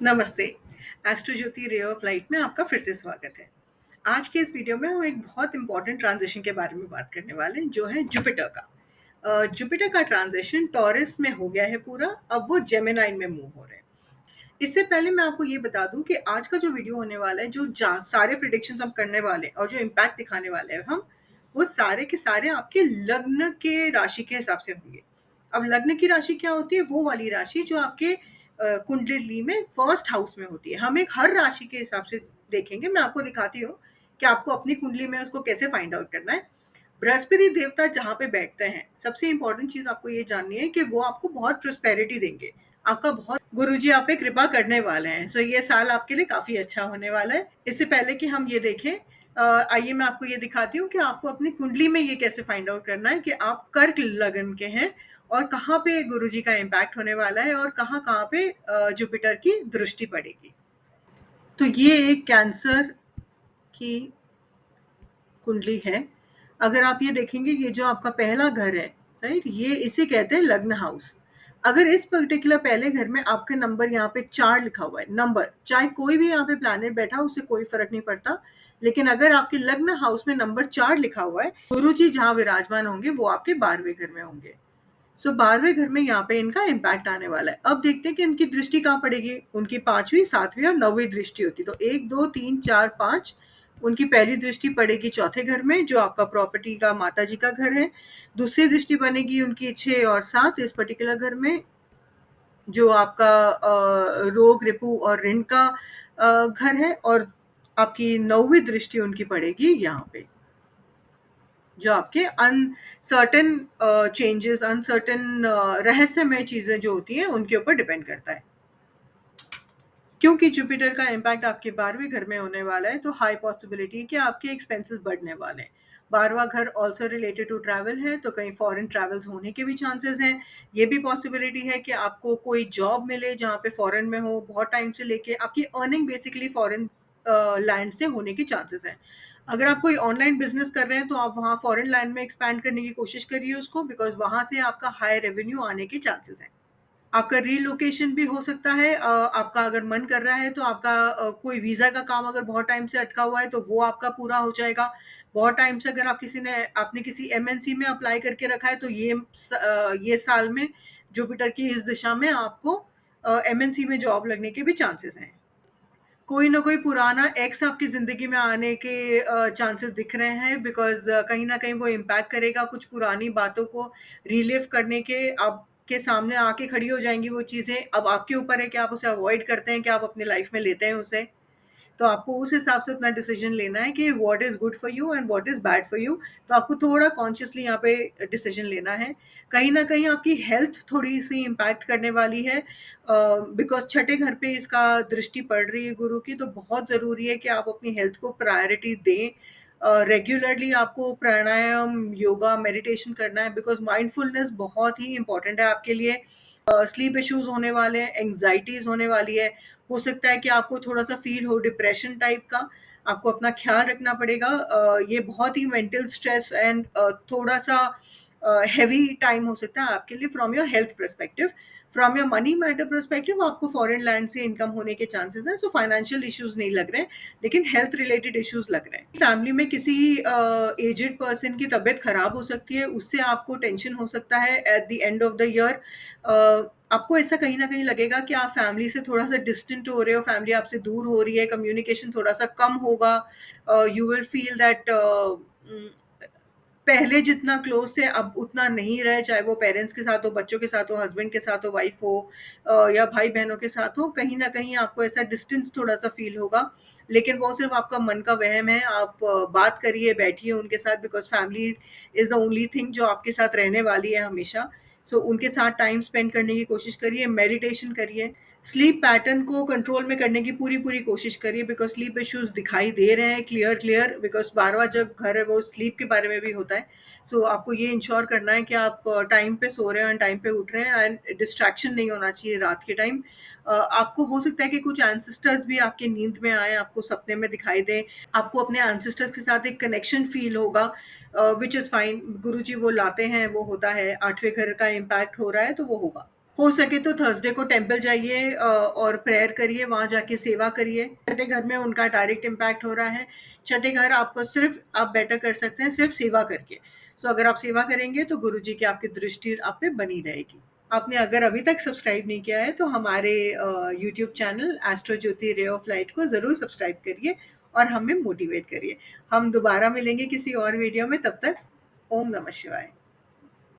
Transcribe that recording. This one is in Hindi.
नमस्ते। Astro Jyoti ray of light में आपका फिर से स्वागत है। आज के इस वीडियो में हम एक बहुत इंपॉर्टेंट ट्रांजिशन के बारे में बात करने वाले हैं, जो है जुपिटर का। जुपिटर का ट्रांजिशन टॉरस में हो गया है पूरा, अब वो जेमिनी में मूव हो रहे हैं। इससे पहले मैं आपको ये बता दूं कि आज का जो वीडियो होने वाला है, सारे प्रिडिक्शंस हम करने वाले हैं और जो इम्पैक्ट दिखाने वाले हैं हम, वो सारे के सारे आपके लग्न के राशि के हिसाब से होंगे। अब लग्न की राशि क्या होती है? वो वाली राशि जो आपके कुंडली में फर्स्ट हाउस में होती है। हम एक हर राशि के हिसाब से देखेंगे। मैं आपको दिखाती हूँ कि आपको अपनी कुंडली में उसको कैसे फाइंड आउट करना है। बृहस्पति देवता जहाँ पे बैठते हैं, सबसे इंपॉर्टेंट चीज आपको ये जाननी है कि वो आपको बहुत प्रोस्पेरिटी देंगे। आपका बहुत गुरुजी आप पे कृपा करने वाले हैं। सो ये साल आपके लिए काफी अच्छा होने वाला है। इससे पहले कि हम ये देखें, आइए मैं आपको ये दिखाती हूँ कि आपको अपनी कुंडली में ये कैसे फाइंड आउट करना है कि आप कर्क लगन के हैं और कहाँ पे गुरुजी का इम्पैक्ट होने वाला है और कहाँ कहाँ पे जुपिटर की दृष्टि पड़ेगी। तो ये एक कैंसर की कुंडली है। अगर आप ये देखेंगे, ये जो आपका पहला घर है, राइट, ये इसे कहते हैं लग्न हाउस। अगर इस पर्टिकुलर पहले घर में आपका नंबर यहाँ पे 4 लिखा हुआ है, नंबर चाहे कोई भी यहाँ पे प्लैनेट बैठा हो, उससे कोई फर्क नहीं पड़ता। लेकिन अगर आपके लग्न हाउस में नंबर 4 लिखा हुआ है, गुरु जी जहाँ विराजमान होंगे वो आपके 12वें घर में होंगे। सो 12वें घर में यहाँ पे इनका इम्पैक्ट आने वाला है। अब देखते हैं कि इनकी दृष्टि कहाँ पड़ेगी। उनकी 5वीं, 7वीं और 9वीं दृष्टि होती है। तो 1, 2, 3, 4, 5 उनकी पहली दृष्टि पड़ेगी चौथे घर में, जो आपका प्रॉपर्टी का माता जी का घर है। दूसरी दृष्टि बनेगी उनकी 6 और 7 इस पर्टिकुलर घर में, जो आपका रोग, रिपु और ऋण का घर है। और आपकी 9वीं दृष्टि उनकी पड़ेगी यहाँ पे, जो आपके अनसर्टेन चेंजेस, अनसर्टेन रहस्यमय चीजें जो होती हैं उनके ऊपर डिपेंड करता है। क्योंकि जुपिटर का इम्पैक्ट आपके 12वें घर में होने वाला है, तो हाई पॉसिबिलिटी है कि आपके एक्सपेंसेस बढ़ने वाले हैं। 12वां घर ऑल्सो रिलेटेड टू ट्रैवल है, तो कहीं फॉरेन ट्रैवल्स होने के भी चांसेस हैं। ये भी पॉसिबिलिटी है कि आपको कोई जॉब मिले जहाँ पे फॉरेन में हो, बहुत टाइम से लेके आपकी अर्निंग बेसिकली फॉरेन लैंड से होने की चांसेस हैं। अगर आप कोई ऑनलाइन बिजनेस कर रहे हैं, तो आप वहाँ फॉरेन लैंड में एक्सपैंड करने की कोशिश करिए उसको, बिकॉज वहाँ से आपका हाई रेवेन्यू आने के चांसेस हैं। आपका रीलोकेशन भी हो सकता है। आपका अगर मन कर रहा है तो आपका कोई वीज़ा का काम अगर बहुत टाइम से अटका हुआ है तो वो आपका पूरा हो जाएगा। बहुत टाइम से अगर आपने किसी एमएनसी में अप्लाई करके रखा है, तो ये साल में जुपिटर की इस दिशा में आपको एमएनसी में जॉब लगने के भी चांसेस हैं। कोई ना कोई पुराना एक्स आपकी ज़िंदगी में आने के चांसेस दिख रहे हैं, बिकॉज़ कहीं न कहीं वो इम्पैक्ट करेगा कुछ पुरानी बातों को रिलिव करने के। आपके सामने आके खड़ी हो जाएँगी वो चीज़ें। अब आपके ऊपर है कि आप उसे अवॉइड करते हैं, कि आप अपनी लाइफ़ में लेते हैं उसे। तो आपको उस हिसाब से अपना डिसीजन लेना है कि what is good for you and what is bad for you. तो आपको थोड़ा कॉन्शियसली यहाँ पे डिसीजन लेना है। कहीं न कहीं आपकी हेल्थ थोड़ी-सी इम्पैक्ट करने वाली है, बिकॉज़ छठे घर पे इसका दृष्टि पड़ रही है गुरु की, तो बहुत ज़रूरी है कि आप अपनी हेल्थ को प्रायोरिटी दें। रेगुलरली आपको प्राणायाम, योगा, मेडिटेशन करना है, बिकॉज़ माइंडफुलनेस बहुत ही इम्पोर्टेंट है आपके लिए। स्लीप इश्यूज होने वाले हैं, एंग्जाइटीज होने वाली है। हो सकता है कि आपको थोड़ा सा फील हो डिप्रेशन टाइप का। आपको अपना ख्याल रखना पड़ेगा। ये बहुत ही मेंटल स्ट्रेस एंड थोड़ा सा हैवी टाइम हो सकता है आपके लिए from your health perspective. From your money matter perspective आपको फॉरेन लैंड से इनकम होने के चांसेस हैं। सो फाइनेंशियल इश्यूज नहीं लग रहे हैं, लेकिन हेल्थ रिलेटेड इश्यूज लग रहे हैं। फैमिली में किसी एजेड पर्सन की तबीयत खराब हो सकती है, उससे आपको टेंशन हो सकता है at the end of the year. आपको ऐसा कहीं न कहीं लगेगा कि आप फैमिली से थोड़ा-सा डिस्टेंट हो रहे हो, फैमिली आपसे दूर हो रही है, कम्युनिकेशन थोड़ा-सा कम होगा। यू विल फील दैट पहले जितना क्लोज़ थे अब उतना नहीं रहे, चाहे वो पेरेंट्स के साथ हो, बच्चों के साथ हो, हस्बैंड के साथ हो, वाइफ हो, या भाई-बहनों के साथ हो, कहीं न कहीं आपको ऐसा डिस्टेंस थोड़ा-सा फ़ील होगा। लेकिन वो सिर्फ़ आपका मन का वहम है। आप बात करिए, बैठिए उनके साथ, because family is the only thing जो आपके साथ रहने वाली है हमेशा। सो उनके साथ टाइम स्पेंड करने की कोशिश करिए, मेडिटेशन करिए। स्लीप पैटर्न को कंट्रोल में करने की पूरी-पूरी कोशिश करिए, बिकॉज़ स्लीप इश्यूज़ दिखाई दे रहे हैं क्लियर, बिकॉज़ 12वां जो घर है वो स्लीप के बारे में भी होता है। सो आपको ये इंश्योर करना है कि आप टाइम पे सो रहे हैं, टाइम पे उठ रहे हैं एंड डिस्ट्रैक्शन नहीं होना चाहिए रात के टाइम। आपको हो सकता है कि कुछ एंसेस्टर्स भी आपकी नींद में आएँ, आपको सपने में दिखाई दें। आपको अपने एंसेस्टर्स के साथ एक कनेक्शन फ़ील होगा, व्हिच इज़ फाइन। गुरुजी वो लाते हैं, वो होता है। 8वें घर का इम्पैक्ट हो रहा है तो वो होगा। हो सके तो थर्सडे को टेम्पल जाइए और प्रेयर करिए, वहाँ जाके सेवा करिए। छठे घर में उनका डायरेक्ट इम्पैक्ट हो रहा है। छठे घर आपको सिर्फ आप बेटर कर सकते हैं सिर्फ सेवा करके। सो अगर आप सेवा करेंगे तो गुरु जी की आपकी दृष्टि आप पे बनी रहेगी। आपने अगर अभी तक सब्सक्राइब नहीं किया है तो हमारे YouTube channel astro Jyoti ray of light को ज़रूर सब्सक्राइब करिए और हमें मोटिवेट करिए। हम दोबारा मिलेंगे किसी और वीडियो में, तब तक ओम नमः शिवाय।